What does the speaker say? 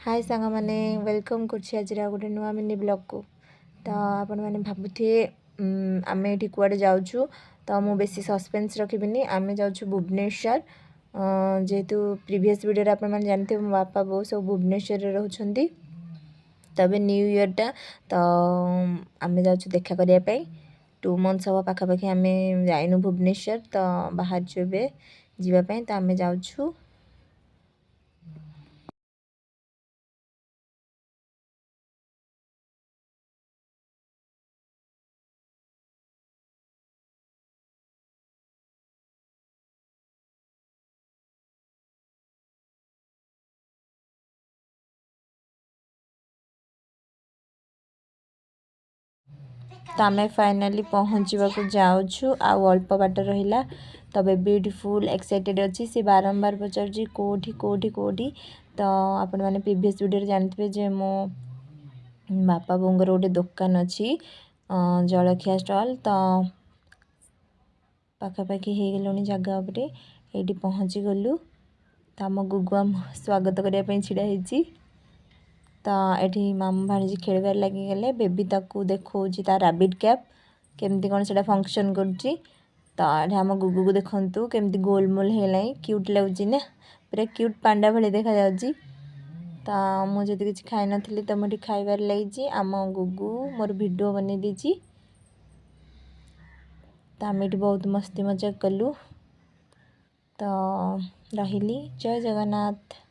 हाय सांग मैंने वेलकम कर आज गोटे नुआ मिनी ब्लॉग को। तो आपण मैंने भावुथे आम ये कुआड़े जाऊँ तो मुझे बेसी सस्पेंस रखी आम जाऊँ भुवनेश्वर। जेहेतु प्रीवियस वीडियो आप जानते मो बापा बो सब भुवनेश्वर रोचंती। तबे न्यू ईयर टा तो आम जाऊँ देखा करने 2 मंथ्स हम पाखापाखि आम जाइनु भुवनेश्वर तो बाहर जावाई तो आम जाऊँ। तो आम फाइनाली पहुँचवा जाऊँ अल्प बाट रहा तबे ब्यूटीफुल एक्साइटेड अच्छी सी बारंबार पचार कोठी कोठी कोठी। तो आपण मैंने प्रीवियस वीडियो जानते जे मो बापा बोंगर गोटे दुकान अच्छी जलखिया स्टॉल। तो पाखापाखि हो गलुनी जगह उपरे ये पहुँची गलु। तो आम गुगु आम स्वागत करने छिड़ा होती। तो ये मामू भाणीजी खेलबार लगी गले बेबी ताकू देखो तार रैबिट कैप केमती कौन से फंक्शन करुच्ची। तो ये आम गुगु को देखु केमती गोलमोल है क्यूट लगुच ना पूरा क्यूट पांडा भाई देखा जाउची। तो मुझे किसी खाई नी तो मुझे खाइबार लगी आम गुगु मोर वीडियो बन देची। तो आम ये बहुत मस्ती मजाक कलु। तो रही जय जगन्नाथ।